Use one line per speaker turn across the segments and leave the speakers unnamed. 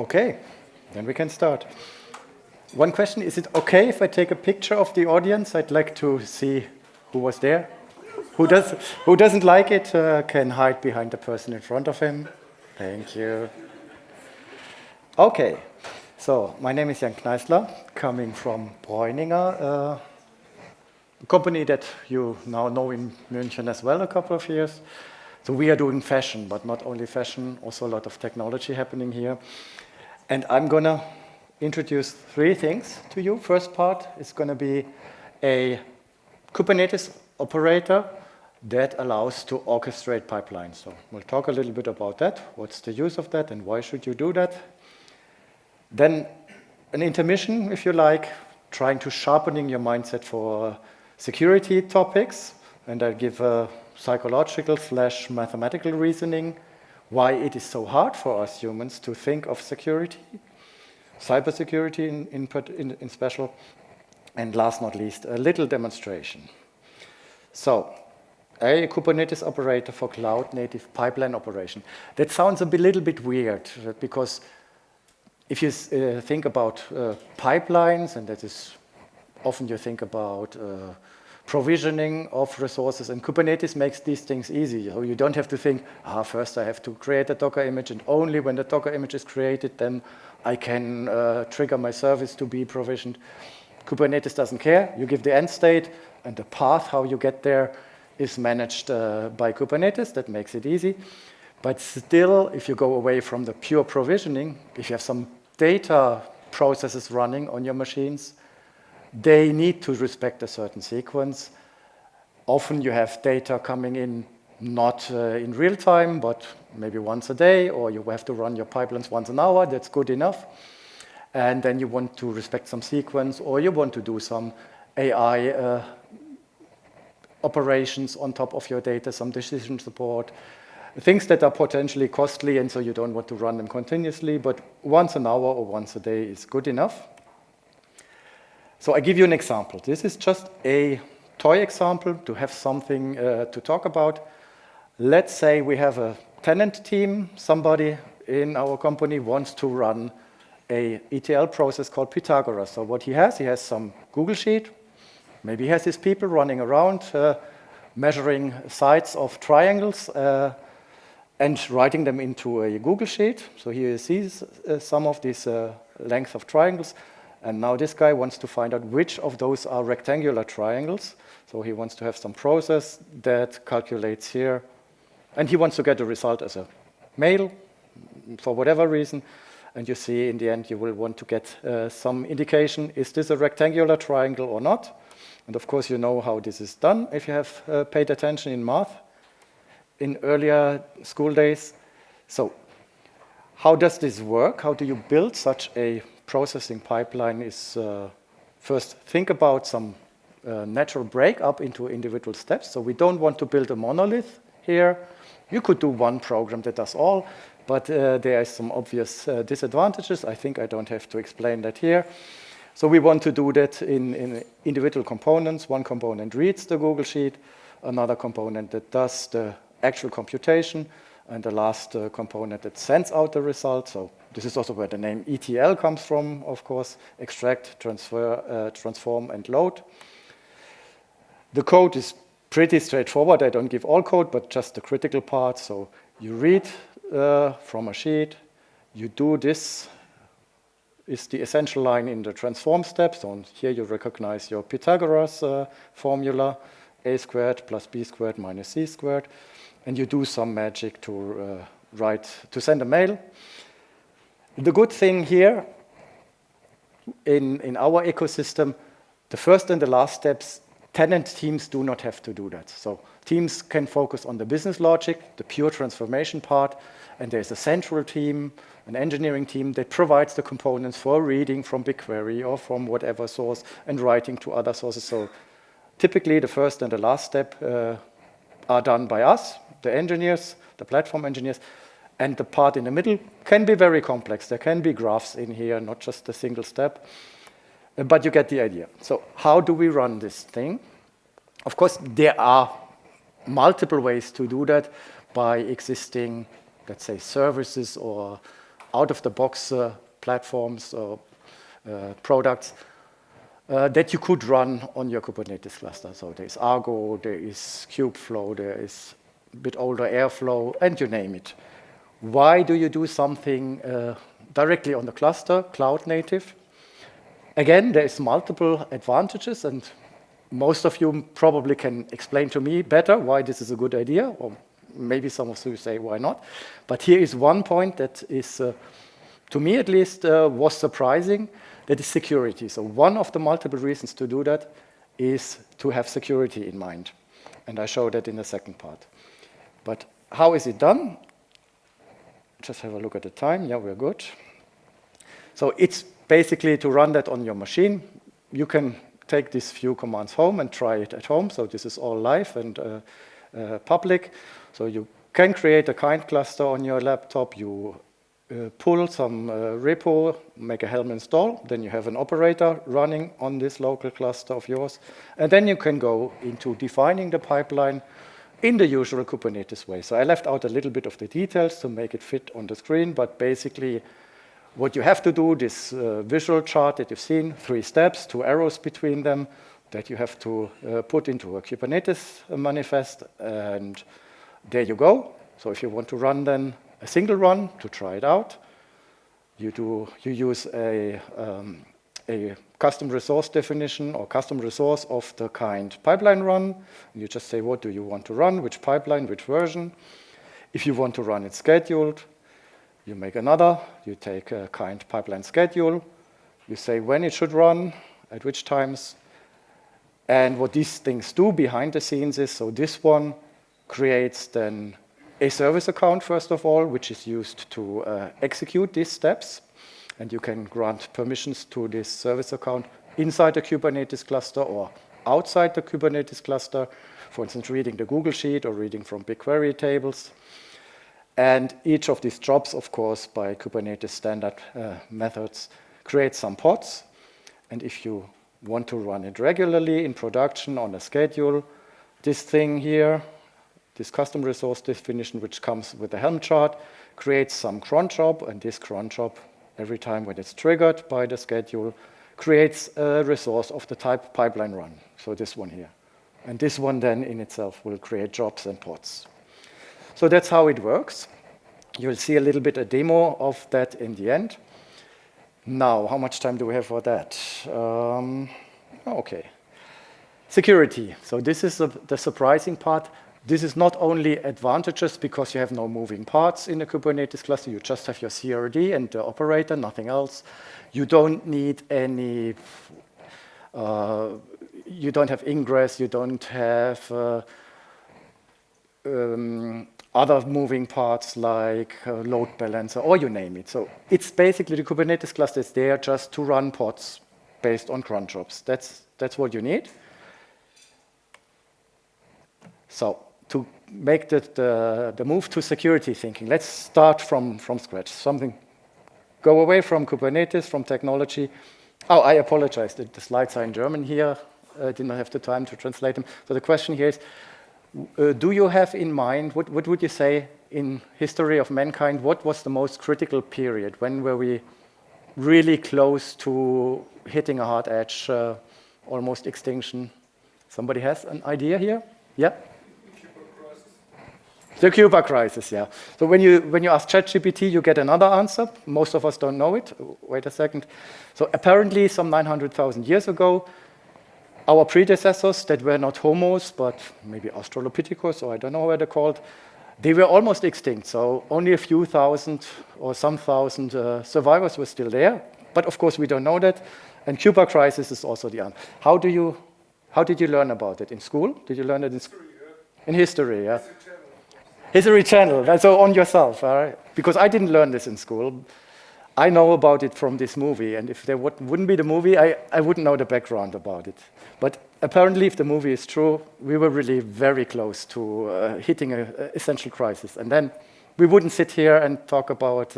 Okay, then we can start. One question, is it okay if I take a picture of the audience? I'd like to see who was there. Who doesn't like it can hide behind the person in front of him. Thank you. Okay, so my name is Jan Kneissler, coming from Bräuninger, a company that you now know in München as well a couple of years. So we are doing fashion, but not only fashion, also a lot of technology happening here. And I'm going to introduce three things to you. First part is going to be a Kubernetes operator that allows to orchestrate pipelines. So we'll talk a little bit about that. What's the use of that and why should you do that? Then an intermission, if you like, trying to sharpening your mindset for security topics. And I'll give a psychological/mathematical reasoning why it is so hard for us humans to think of security, cybersecurity in special. And last not least, a little demonstration. So, a Kubernetes operator for cloud-native pipeline operation. That sounds a little bit weird, because if you think about pipelines, and that is often you think about provisioning of resources, and Kubernetes makes these things easy. So you don't have to think, first I have to create a Docker image, and only when the Docker image is created, then I can trigger my service to be provisioned. Kubernetes doesn't care. You give the end state, and the path how you get there is managed by Kubernetes. That makes it easy. But still, if you go away from the pure provisioning, if you have some data processes running on your machines, they need to respect a certain sequence. Often you have data coming in not in real time, but maybe once a day, or you have to run your pipelines once an hour. That's good enough. And then you want to respect some sequence, or you want to do some AI operations on top of your data, some decision support, things that are potentially costly, and so you don't want to run them continuously, but once an hour or once a day is good enough. So I give you an example. This is just a toy example to have something to talk about. Let's say we have a tenant team. Somebody in our company wants to run a ETL process called Pythagoras. So what he has some Google Sheet. Maybe he has his people running around, measuring sides of triangles and writing them into a Google Sheet. So here you see some of these length of triangles. And now this guy wants to find out which of those are rectangular triangles. So he wants to have some process that calculates here. And he wants to get a result as a mail for whatever reason. And you see in the end you will want to get some indication, is this a rectangular triangle or not? And of course you know how this is done if you have paid attention in math in earlier school days. So how does this work? How do you build such a processing pipeline? Is first think about some natural breakup into individual steps. So we don't want to build a monolith here. You could do one program that does all, but there are some obvious disadvantages. I think I don't have to explain that here. So we want to do that in individual components. One component reads the Google Sheet, another component that does the actual computation, and the last component that sends out the result. So this is also where the name ETL comes from, of course, extract, transfer, transform, and load. The code is pretty straightforward. I don't give all code, but just the critical part. So you read from a sheet, you do this, is the essential line in the transform step. So here you recognize your Pythagoras formula, a squared plus b squared minus c squared, and you do some magic to send a mail. The good thing here in our ecosystem, the first and the last steps, tenant teams do not have to do that. So teams can focus on the business logic, the pure transformation part, and there's a central team, an engineering team that provides the components for reading from BigQuery or from whatever source and writing to other sources. So typically the first and the last step are done by us, the engineers, the platform engineers, and the part in the middle can be very complex. There can be graphs in here, not just a single step, but you get the idea. So how do we run this thing? Of course, there are multiple ways to do that by existing, let's say, services or out-of-the-box platforms or products that you could run on your Kubernetes cluster. So there's Argo, there is Kubeflow, there is a bit older Airflow, and you name it. Why do you do something directly on the cluster, cloud native? Again, there's multiple advantages, and most of you probably can explain to me better why this is a good idea, or maybe some of you say why not. But here is one point that is, to me at least, was surprising. That is security. So one of the multiple reasons to do that is to have security in mind. And I show that in the second part. But how is it done? Just have a look at the time. Yeah, we're good. So it's basically to run that on your machine. You can take these few commands home and try it at home. So this is all live and public. So you can create a kind cluster on your laptop. You pull some repo, make a Helm install, then you have an operator running on this local cluster of yours, and then you can go into defining the pipeline in the usual Kubernetes way. So I left out a little bit of the details to make it fit on the screen, but basically what you have to do, this visual chart that you've seen, 3 steps, 2 arrows between them, that you have to put into a Kubernetes manifest, and there you go. So if you want to run then a single run to try it out, you use a custom resource definition or custom resource of the kind pipeline run. You just say, what do you want to run, which pipeline, which version. If you want to run it scheduled, you make another, you take a kind pipeline schedule, you say when it should run, at which times, and what these things do behind the scenes is, so this one creates then a service account, first of all, which is used to execute these steps. And you can grant permissions to this service account inside the Kubernetes cluster or outside the Kubernetes cluster, for instance, reading the Google Sheet or reading from BigQuery tables. And each of these jobs, of course, by Kubernetes standard methods, creates some pods. And if you want to run it regularly in production on a schedule, this thing here, this custom resource definition, which comes with the Helm chart, creates some cron job, and this cron job, every time when it's triggered by the schedule, creates a resource of the type pipeline run. So this one here. And this one then in itself will create jobs and pods. So that's how it works. You'll see a little bit a demo of that in the end. Now, how much time do we have for that? Okay. Security. So this is the surprising part. This is not only advantageous because you have no moving parts in the Kubernetes cluster. You just have your CRD and the operator, nothing else. You don't need any, you don't have ingress, you don't have other moving parts like load balancer, or you name it. So it's basically the Kubernetes cluster is there just to run pods based on cron jobs. That's what you need. So to make the move to security thinking, let's start from scratch. Go away from Kubernetes, from technology. Oh, I apologize. The slides are in German here. I did not have the time to translate them. So the question here is, do you have in mind, what would you say in history of mankind, what was the most critical period? When were we really close to hitting a hard edge, almost extinction? Somebody has an idea here? Yeah? The Cuba crisis, yeah. So when you ask ChatGPT, you get another answer. Most of us don't know it. Wait a second. So apparently, some 900,000 years ago, our predecessors that were not homos, but maybe Australopithecus, or I don't know what they're called, they were almost extinct. So only a few thousand or some thousand survivors were still there. But of course, we don't know that. And Cuba crisis is also the answer. How did you learn about it? In school? Did you learn it in school? In history, yeah. History Channel, that's on yourself, all right? Because I didn't learn this in school. I know about it from this movie, and if there wouldn't be the movie, I wouldn't know the background about it. But apparently, if the movie is true, we were really very close to hitting an essential crisis. And then we wouldn't sit here and talk about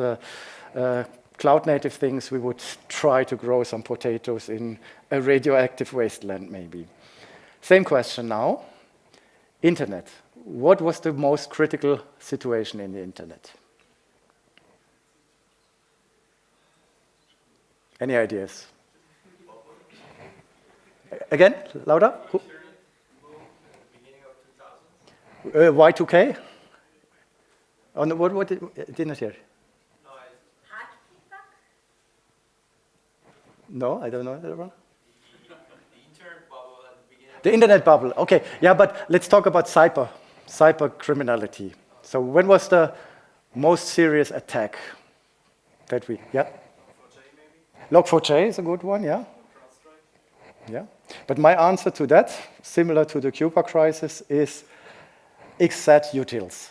cloud-native things. We would try to grow some potatoes in a radioactive wasteland, maybe. Same question now. Internet. What was the most critical situation in the internet? Any ideas? Again, louder? Y2K? Oh, no, what didn't hear? No, I don't know that one. The internet bubble, okay. Yeah, but let's talk about cyber criminality. So when was the most serious attack that we, yeah? Log4j is a good one, yeah. Yeah, but my answer to that, similar to the Cuba crisis, is XZ utils.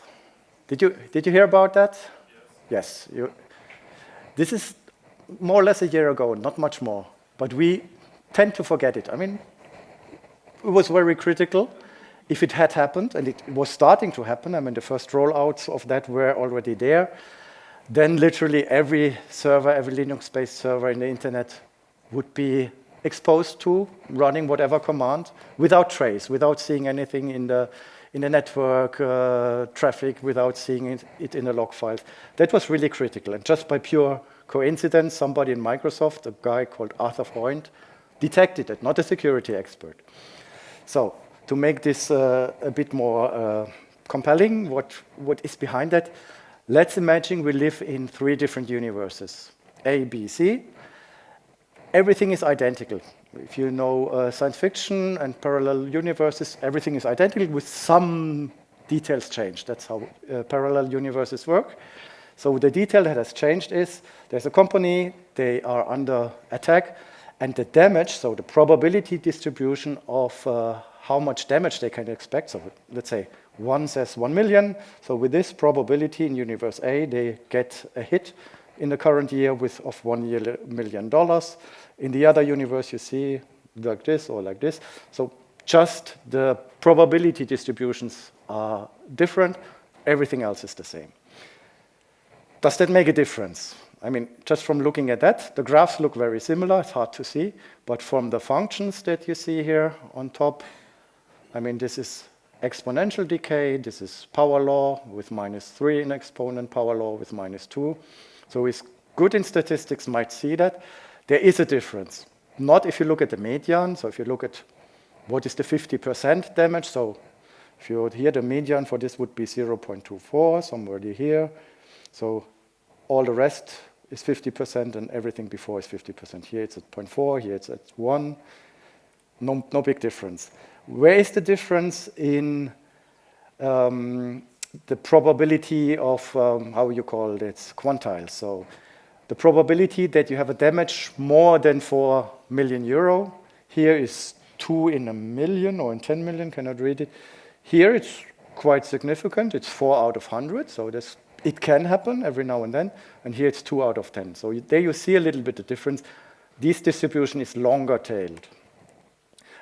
Did you hear about that? Yes. Yes. This is more or less a year ago, not much more, but we tend to forget it. I mean, it was very critical if it had happened, and it was starting to happen. I mean, the first rollouts of that were already there. Then literally every server, every Linux-based server in the internet would be exposed to running whatever command without trace, without seeing anything in the network traffic, without seeing it in the log files. That was really critical. And just by pure coincidence, somebody in Microsoft, a guy called Arthur Freund, detected it, not a security expert. So to make this a bit more compelling, what is behind that, let's imagine we live in 3 different universes, A, B, C. Everything is identical. If you know science fiction and parallel universes, everything is identical with some details changed. That's how parallel universes work. So the detail that has changed is there's a company, they are under attack, and the damage, so the probability distribution of how much damage they can expect, so let's say 1 says 1 million, so with this probability in universe A, they get a hit in the current year of $1 million. In the other universe, you see like this or like this. So just the probability distributions are different. Everything else is the same. Does that make a difference? I mean, just from looking at that, the graphs look very similar. It's hard to see. But from the functions that you see here on top, I mean, this is exponential decay. This is power law with -3 in exponent, power law with -2. So it's good in statistics might see that. There is a difference. Not if you look at the median. So if you look at what is the 50% damage. So if you would here, the median for this would be 0.24, somewhere here. So all the rest is 50%, and everything before is 50%. Here it's at 0.4, here it's at 1. No big difference. Where is the difference in the probability of, how you call it, quantiles? So the probability that you have a damage more than 4 million euro, here is 2 in a million or in 10 million, cannot read it. Here it's quite significant, it's 4 out of 100, so it can happen every now and then, and here it's 2 out of 10. So there you see a little bit of difference. This distribution is longer tailed.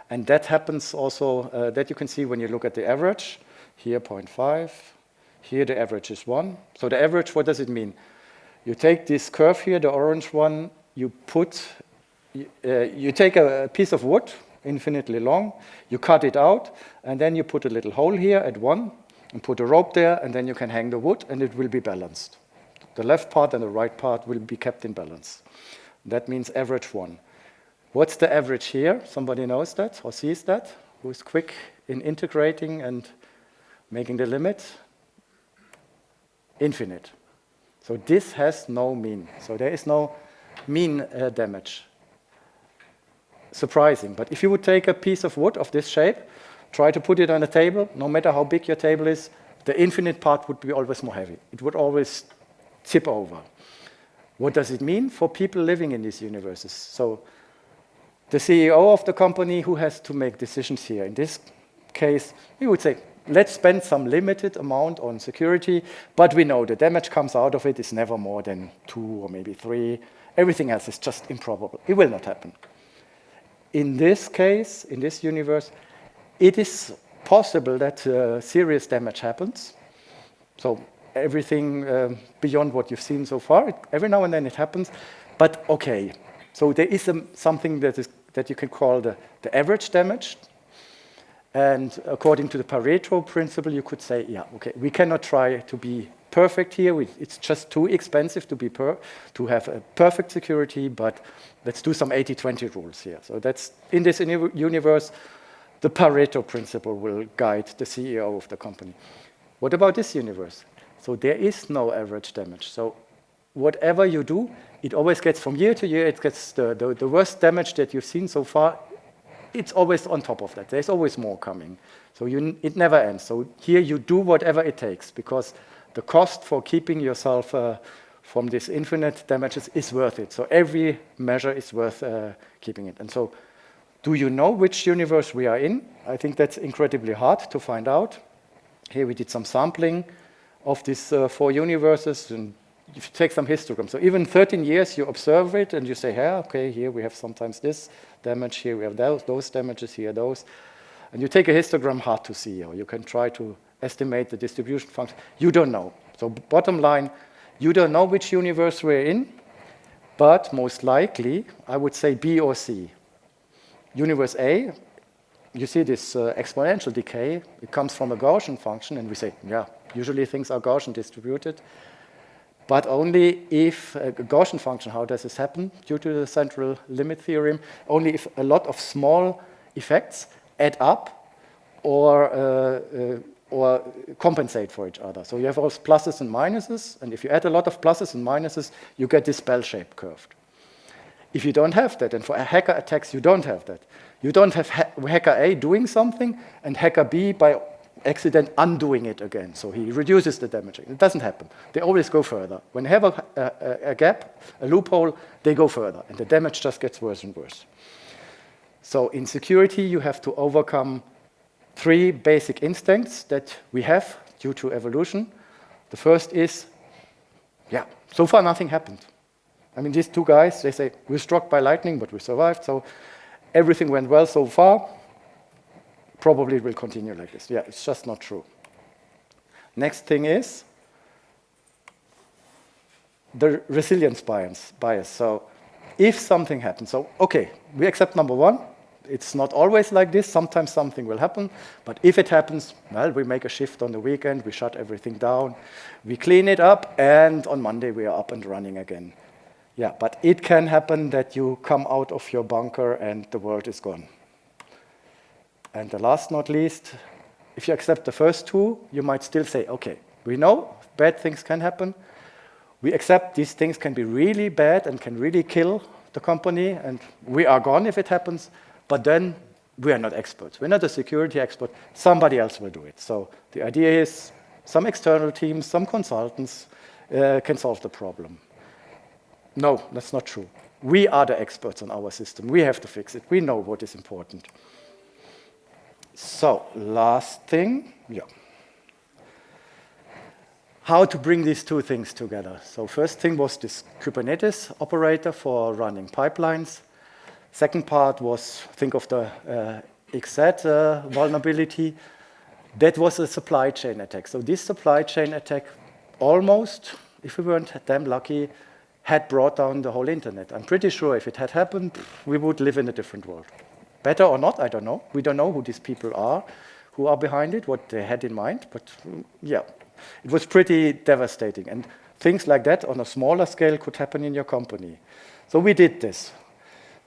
And that happens also, that you can see when you look at the average. Here 0.5, here the average is 1. So the average, what does it mean? You take this curve here, the orange one, you take a piece of wood, infinitely long, you cut it out, and then you put a little hole here at 1, and put a rope there, and then you can hang the wood, and it will be balanced. The left part and the right part will be kept in balance. That means average 1. What's the average here? Somebody knows that or sees that? Who is quick in integrating and making the limit? Infinite. So this has no mean. So there is no mean damage. Surprising. But if you would take a piece of wood of this shape, try to put it on a table, no matter how big your table is, the infinite part would be always more heavy. It would always tip over. What does it mean for people living in these universes? So the CEO of the company who has to make decisions here, in this case, he would say, let's spend some limited amount on security, but we know the damage comes out of it is never more than 2 or maybe 3. Everything else is just improbable. It will not happen. In this case, in this universe, it is possible that serious damage happens. So everything beyond what you've seen so far, every now and then it happens. But okay, so there is something that you can call the average damage. And according to the Pareto principle, you could say, yeah, okay, we cannot try to be perfect here. It's just too expensive to have a perfect security, but let's do some 80-20 rules here. So that's, in this universe, the Pareto principle will guide the CEO of the company. What about this universe? So there is no average damage. So whatever you do, it always gets, from year to year, it gets the worst damage that you've seen so far. It's always on top of that. There's always more coming. So it never ends. So here you do whatever it takes, because the cost for keeping yourself from this infinite damages is worth it. So every measure is worth keeping it. And so do you know which universe we are in? I think that's incredibly hard to find out. Here we did some sampling of these 4 universes, and you take some histograms. So even 13 years, you observe it, and you say, yeah, okay, here we have sometimes this damage, here we have those damages, here those. And you take a histogram, hard to see, or you can try to estimate the distribution function. You don't know. So bottom line, you don't know which universe we're in, but most likely, I would say B or C. Universe A, you see this exponential decay. It comes from a Gaussian function, and we say, yeah, usually things are Gaussian distributed, but only if a Gaussian function, how does this happen? Due to the central limit theorem, only if a lot of small effects add up or compensate for each other. So you have all pluses and minuses, and if you add a lot of pluses and minuses, you get this bell-shaped curve. If you don't have that, and for hacker attacks, you don't have that. You don't have hacker A doing something and hacker B by accident undoing it again. So he reduces the damage. It doesn't happen. They always go further. When they have a gap, a loophole, they go further, and the damage just gets worse and worse. So in security, you have to overcome 3 basic instincts that we have due to evolution. The first is, yeah, so far nothing happened. I mean, these 2 guys, they say, we're struck by lightning, but we survived, so everything went well so far. Probably it will continue like this. Yeah, it's just not true. Next thing is the resilience bias. So if something happens, so okay, we accept number 1. It's not always like this. Sometimes something will happen. But if it happens, well, we make a shift on the weekend. We shut everything down. We clean it up. And on Monday, we are up and running again. Yeah, but it can happen that you come out of your bunker and the world is gone. And the last not least, if you accept the first 2, you might still say, okay, we know bad things can happen. We accept these things can be really bad and can really kill the company, and we are gone if it happens. But then we are not experts. We're not a security expert. Somebody else will do it. So the idea is some external teams, some consultants can solve the problem. No, that's not true. We are the experts on our system. We have to fix it. We know what is important. So last thing, yeah. How to bring these 2 things together. So first thing was this Kubernetes operator for running pipelines. Second part was, think of the XZ vulnerability. That was a supply chain attack. So this supply chain attack almost, if we weren't damn lucky, had brought down the whole internet. I'm pretty sure if it had happened, we would live in a different world. Better or not, I don't know. We don't know who these people are, who are behind it, what they had in mind. But yeah, it was pretty devastating. And things like that on a smaller scale could happen in your company. So we did this.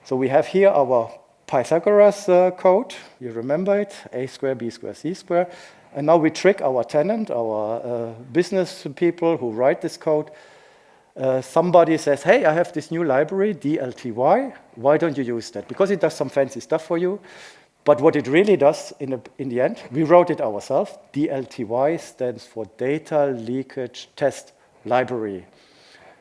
So we have here our Pythagoras code. You remember it, a square, b square, c square. And now we trick our tenant, our business people who write this code. Somebody says, hey, I have this new library, DLTY. Why don't you use that? Because it does some fancy stuff for you. But what it really does in the end, we wrote it ourselves. DLTY stands for Data Leakage Test Library.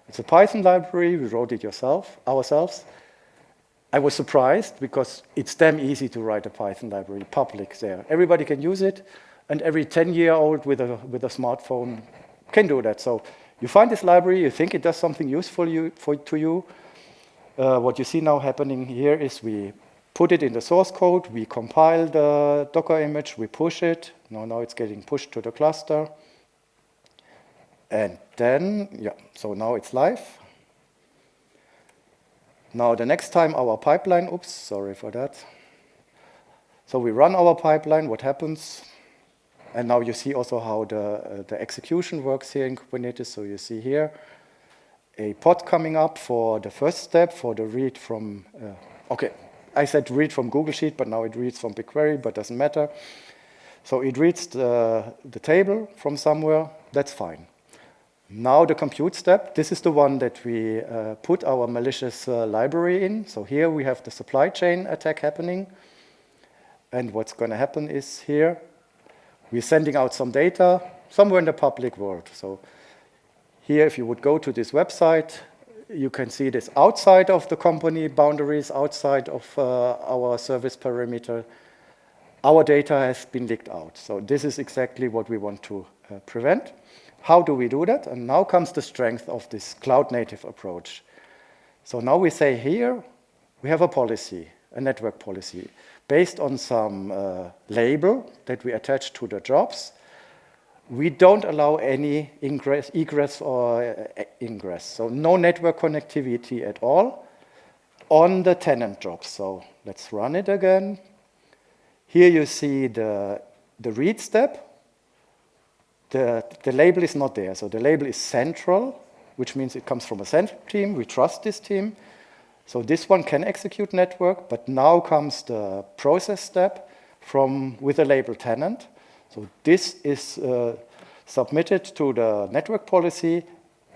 It's a Python library. We wrote it ourselves. I was surprised because it's damn easy to write a Python library, public there. Everybody can use it, and every 10-year-old with a smartphone can do that. So you find this library, you think it does something useful to you. What you see now happening here is we put it in the source code, we compile the Docker image, we push it. Now it's getting pushed to the cluster. And then, yeah, so now it's live. Now the next time our pipeline, oops, sorry for that. So we run our pipeline, what happens? And now you see also how the execution works here in Kubernetes. So you see here a pod coming up for the first step, for the read from, okay, I said read from Google Sheet, but now it reads from BigQuery, but doesn't matter. So it reads the table from somewhere, that's fine. Now the compute step, this is the one that we put our malicious library in. So here we have the supply chain attack happening. And what's going to happen is here, we're sending out some data somewhere in the public world. So here, if you would go to this website, you can see this outside of the company boundaries, outside of our service perimeter. Our data has been leaked out. So this is exactly what we want to prevent. How do we do that? And now comes the strength of this cloud-native approach. So now we say here, we have a policy, a network policy, based on some label that we attach to the jobs. We don't allow any egress or ingress. So no network connectivity at all on the tenant jobs. So let's run it again. Here you see the read step. The label is not there. So the label is central, which means it comes from a central team. We trust this team. So this one can execute network, but now comes the process step with a label tenant. So this is submitted to the network policy.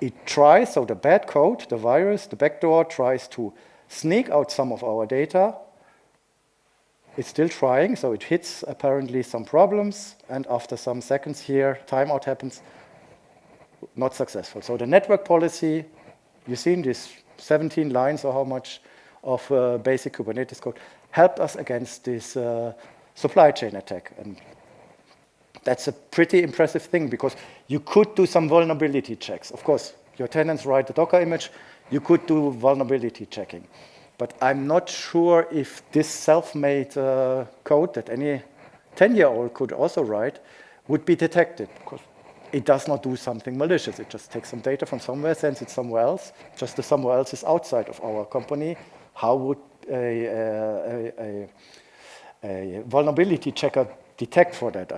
It tries, so the bad code, the virus, the backdoor tries to sneak out some of our data. It's still trying, so it hits apparently some problems, and after some seconds here, timeout happens, not successful. So the network policy, you've seen this 17 lines or how much of basic Kubernetes code, helped us against this supply chain attack. And that's a pretty impressive thing, because you could do some vulnerability checks. Of course, your tenants write the Docker image, you could do vulnerability checking. But I'm not sure if this self-made code that any 10-year-old could also write would be detected, because it does not do something malicious. It just takes some data from somewhere, sends it somewhere else. Just the somewhere else is outside of our company. How would a vulnerability checker detect for that?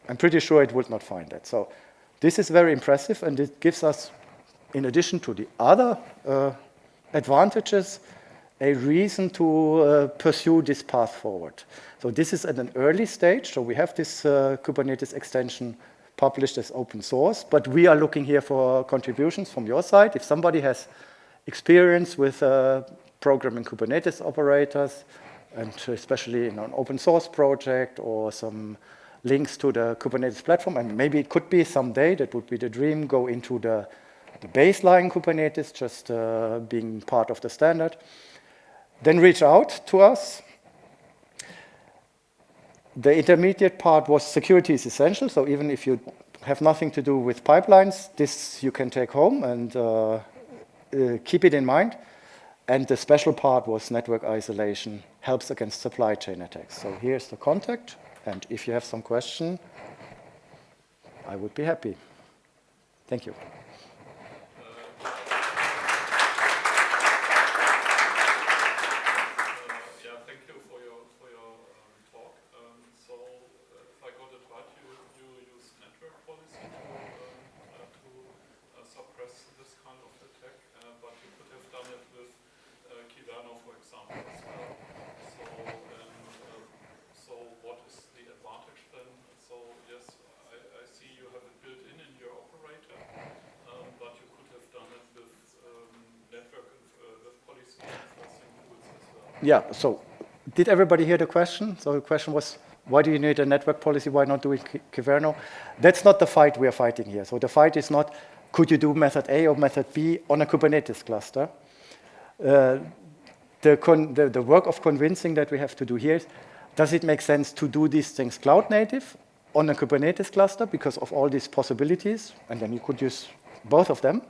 I'm pretty sure it would not find that. So this is very impressive, and it gives us, in addition to the other advantages, a reason to pursue this path forward. So this is at an early stage. So we have this Kubernetes extension published as open source, but we are looking here for contributions from your side. If somebody has experience with programming Kubernetes operators, and especially in an open source project or some links to the Kubernetes platform, and maybe it could be someday, that would be the dream, go into the baseline Kubernetes, just being part of the standard, then reach out to us. The intermediate part was security is essential, so even if you have nothing to do with pipelines, this you can take home and keep it in mind. And the special part was network isolation, helps against supply chain attacks. So here's the contact, and if you have some question, I would be happy. Thank you. Yeah, so did everybody hear the question? So the question was, why do you need a network policy? Why not do it Kyverno? That's not the fight we are fighting here. So the fight is not, could you do method A or method B on a Kubernetes cluster? The work of convincing that we have to do here is, does it make sense to do these things cloud native on a Kubernetes cluster because of all these possibilities? And then you could use both of them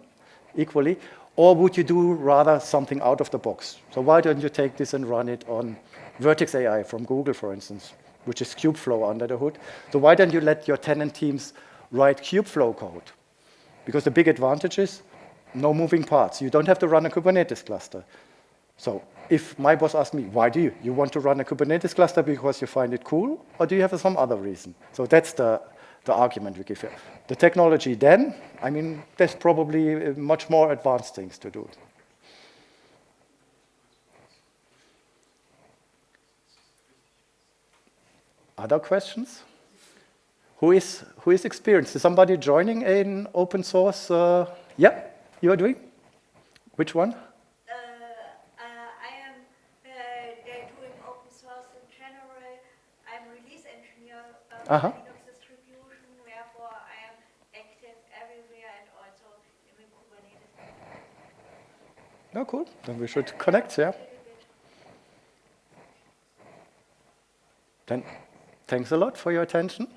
equally. Or would you do rather something out of the box? So why don't you take this and run it on Vertex AI from Google, for instance, which is Kubeflow under the hood? So why don't you let your tenant teams write Kubeflow code? Because the big advantage is no moving parts. You don't have to run a Kubernetes cluster. So if my boss asks me, why do you want to run a Kubernetes cluster because you find it cool, or do you have some other reason? So that's the argument we give here. The technology then, I mean, there's probably much more advanced things to do. Other questions? Who is experienced? Is somebody joining an open source? Yeah, you are doing? Which one?
I am doing open source in general. I'm release engineer for Linux distribution, therefore I am active everywhere and also in the Kubernetes.
Oh, cool. Then we should connect, yeah. Then thanks a lot for your attention.